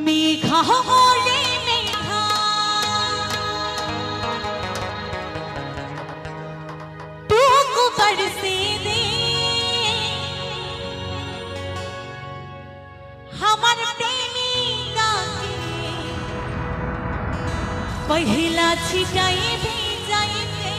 मेघा रे मेघा टूक बरसे दे हमार प्रेमिका के पहिला छिटाई भेजाई दे।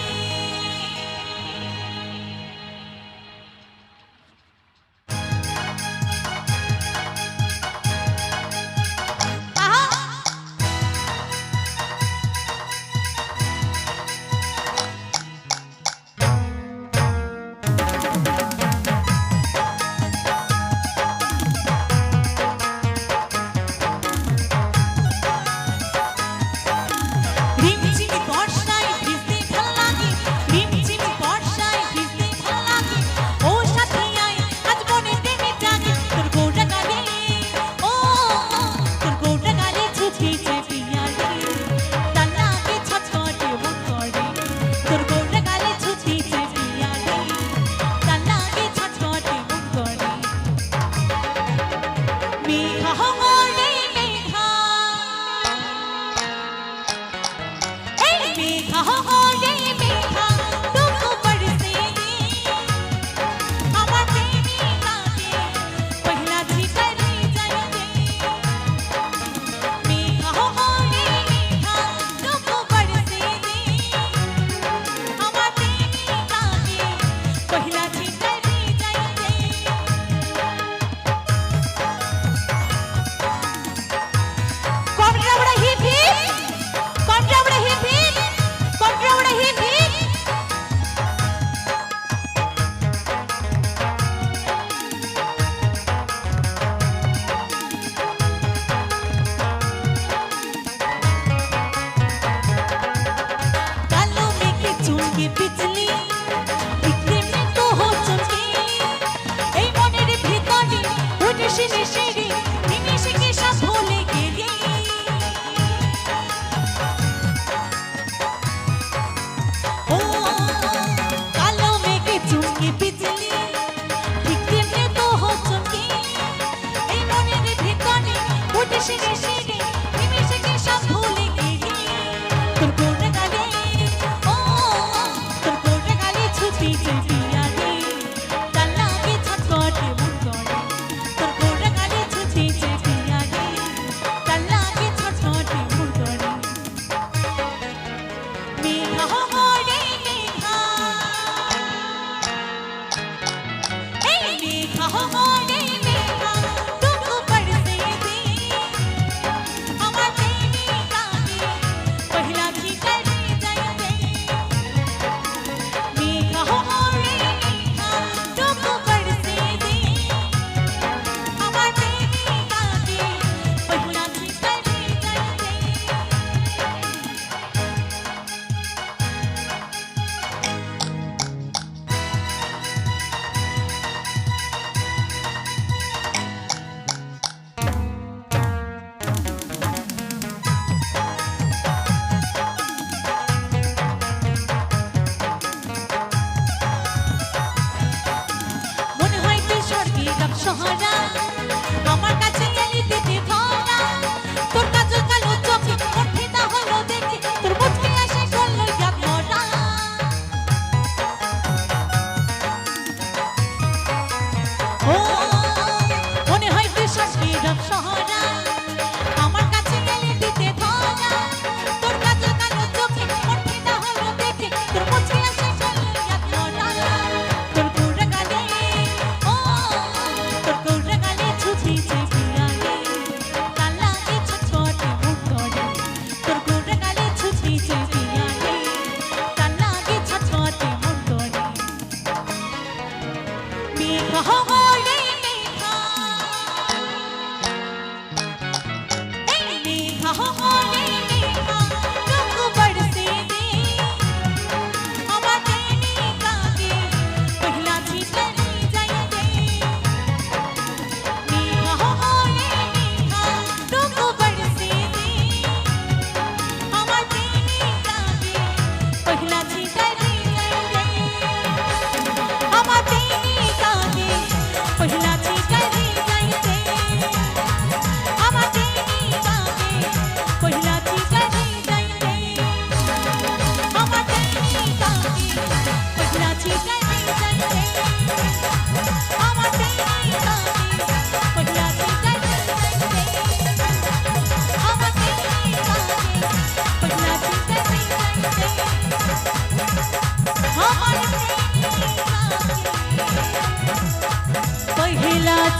DJ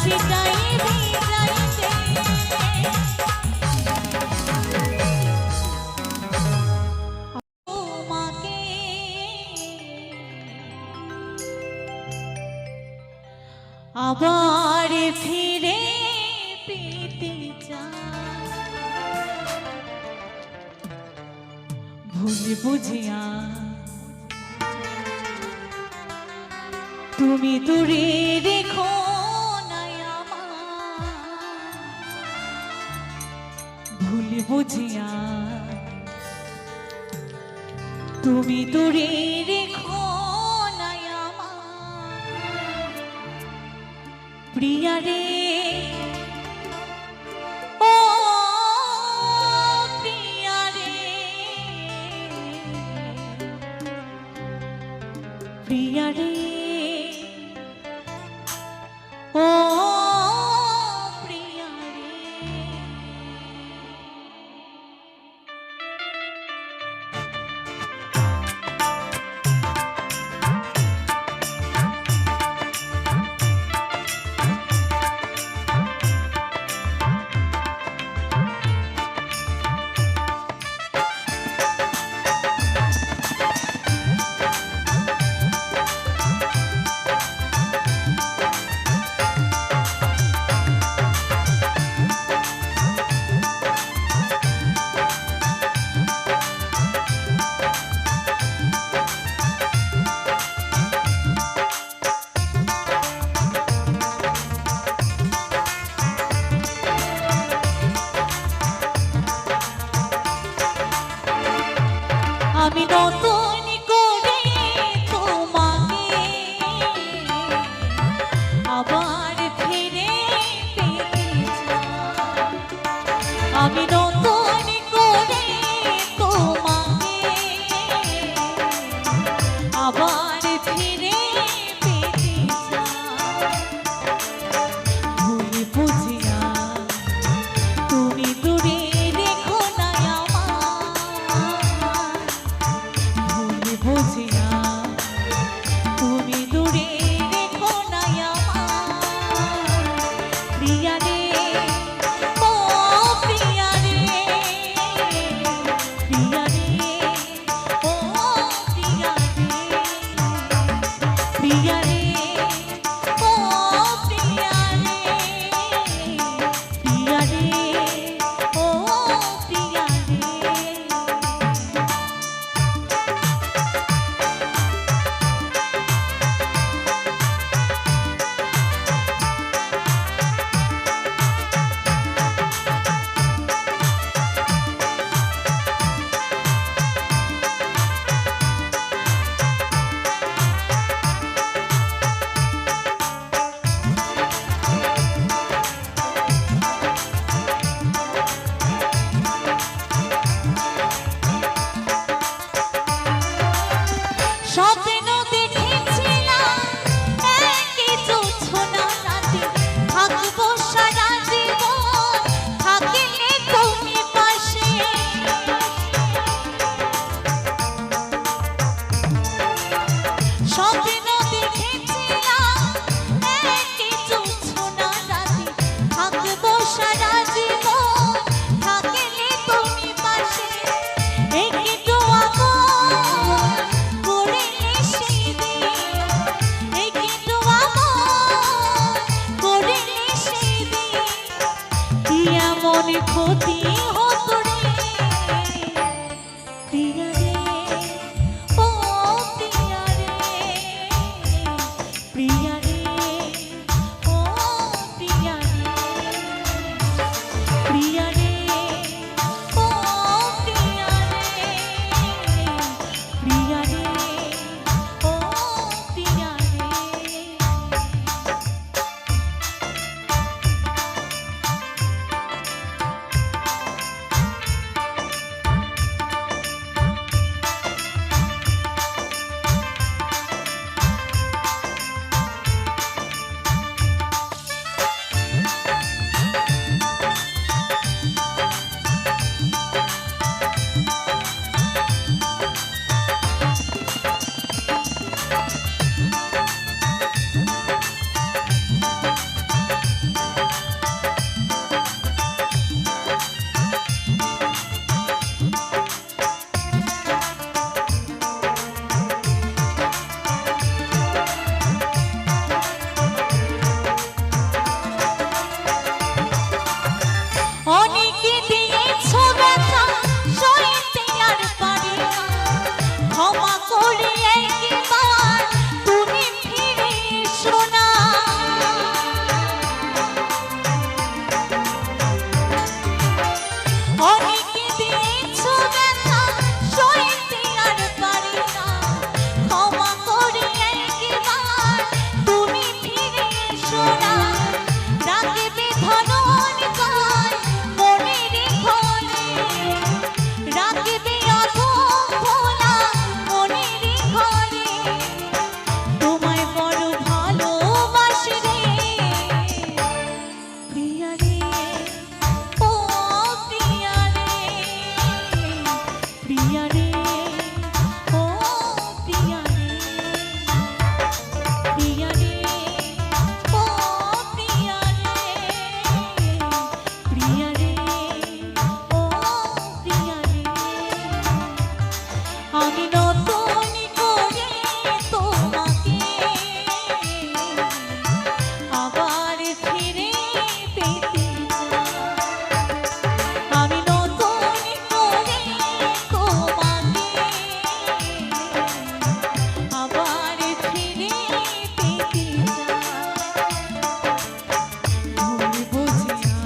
ছিটাই ভিজাইতে তোমাকে আবার ফিরে পেতে চাই ভুল বুঝিয়া তুমি দূরে রেখো নাই আমায় ভুল বুঝিয়া তুমি দূরে রেখো নাই আমায় প্রিয়া রে ও প্রিয়া রে প্রিয়া রে ও প্রিয়া রে আমি নতুন করে তোমাকে আবার ফিরে পেতে চাই আমি নতুন করে তোমাকে আবার ফিরে পেতে চাই ভুল বুঝিয়া তুমি দূরে রেখো না আমায় বুঝিয়া তুমি দূরে রেখো না আমায় প্রিয়া রে ও প্রিয়া রে প্রিয়া রে ও প্রিয়া রে প্রিয়া রে ও প্রিয়া রে প্রিয়া রে ও প্রিয়া রে স্বপ্ন দেখেছিলাম একই জোছনা রাতে থাকবো সারা জীবন থাকলে তুমি পাশে স্বপ্ন দেখেছিলাম একই জোছনা রাতে থাকবো সারা জীবন থাকলে তুমি পাশে একটু আমল করিলে সেদিন একটু আমল করিলে সেদিন কি এমন ক্ষতি হতো রে প্রিয়া রে ও প্রিয়া রে প্রিয়া রে ও প্রিয়া রে প্রিয়া রে ও প্রিয়া রে প্রিয়া রে ও প্রিয়া রে ও প্রিয়া রে প্রিয়া রে ও প্রিয়া রে প্রিয়া রে ও প্রিয়া রে প্রিয়া রে ও প্রিয়া রে আমি নতুন করে তোমাকে আবার ফিরে পেতে চাই আমি নতুন করে তোমাকে আবার ফিরে পেতে চাই ভুল বুঝিয়া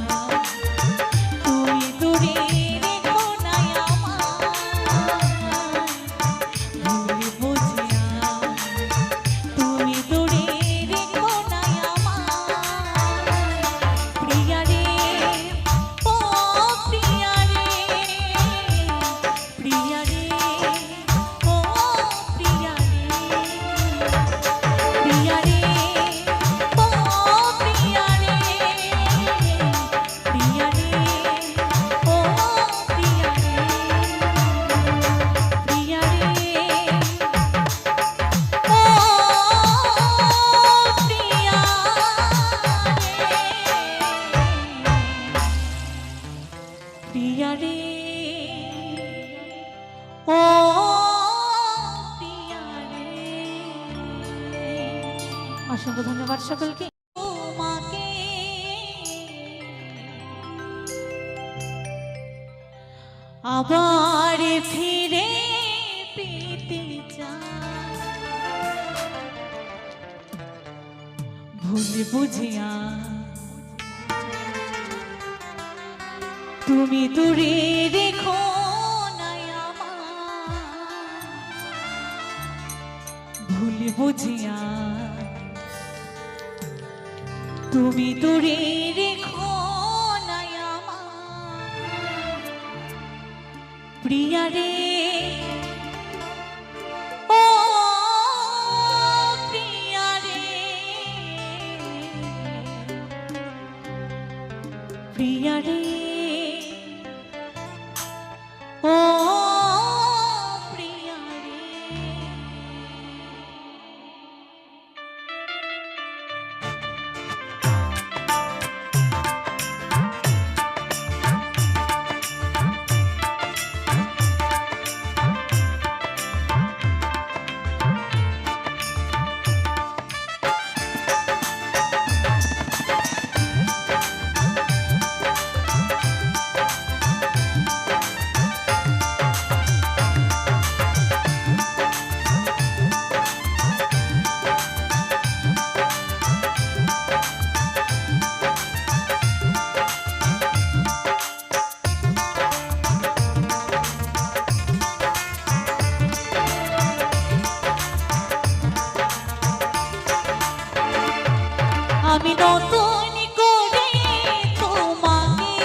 তুমি দূরে রেখো না আমায় ভুল বুঝিয়া তুমি দূরে রেখো না আমায় প্রিয়া রে ও প্রিয়া রে প্রিয়া রে ও প্রিয়া রে প্রিয়া রে ও প্রিয়া রে প্রিয়া রে ও প্রিয়া রে প্রিয়া রে প্রিয়া রে ও প্রিয়া রে অসংখ্য ধন্যবাদ সকলকে তোমাকে আবার ফিরে পেতে চাই ভুল বুঝিয়া তুমি দূরে রেখো না আমায় ভুল বুঝিয়া তুমি দূরে রেখো না আমায় প্রিয়া রে ও প্রিয়া রে প্রিয়া রে ও প্রিয়া রে আমি নতুন করে তোমাকে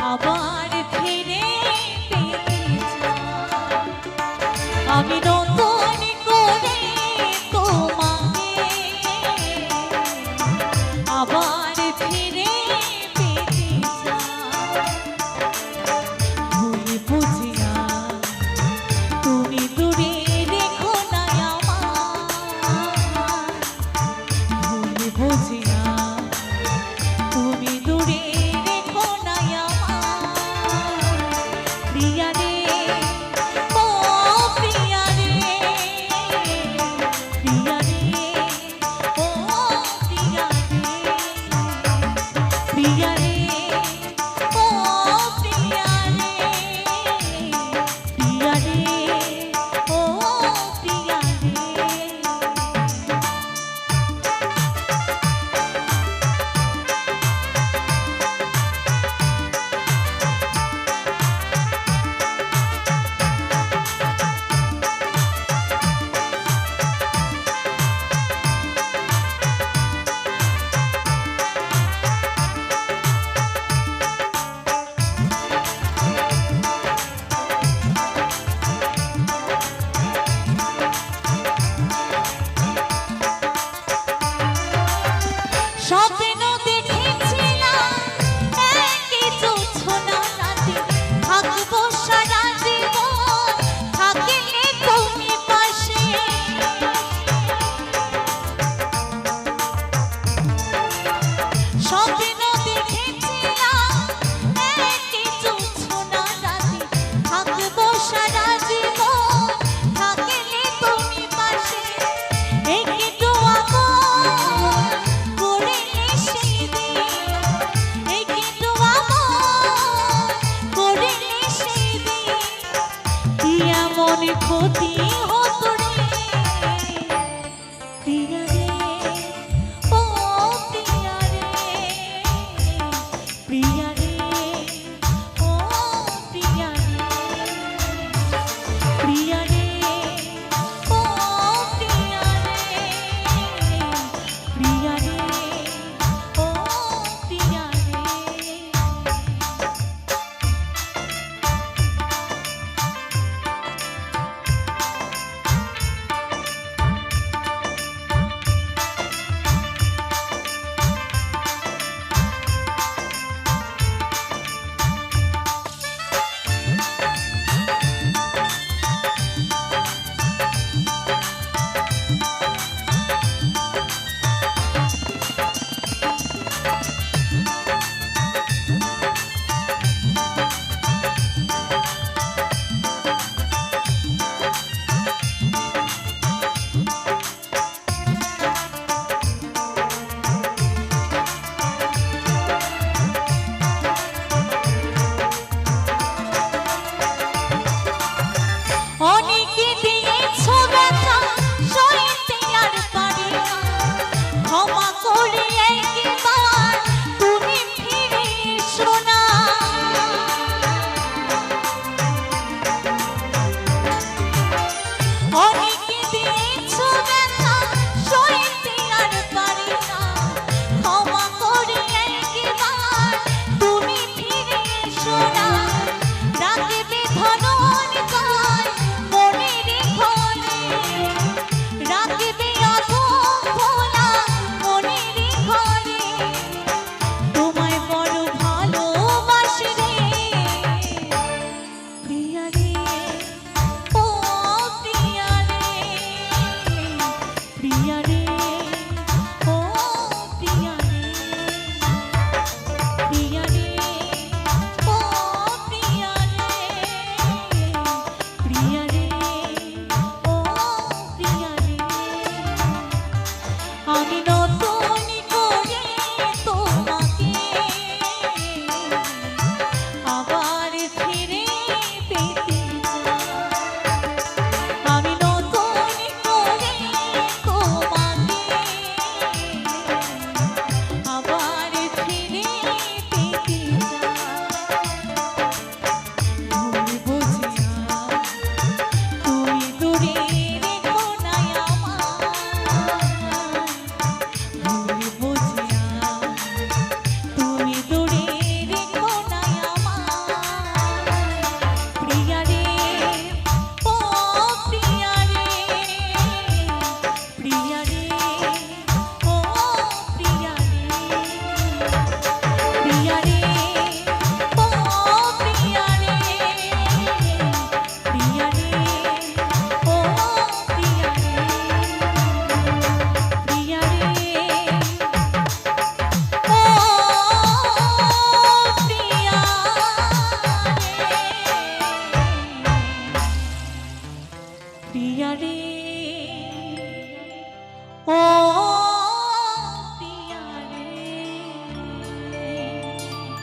আবার ফিরে পেতে চাই আমি নতুন করে তোমাকে আবার ফিরে পেতে চাই ভুল বুঝিয়া তুমি দূরে রেখো না আমায় ভুল বুঝিয়া তুমি দূরে রেখো না আমায় প্রিয়া রে ও প্রিয়া রে প্রিয়া রে ও প্রিয়া রে প্রিয়া রে ও প্রিয়া রে প্রিয়া রে ও প্রিয়া রে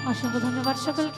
অসংখ্য ধন্যবাদ সকলকে।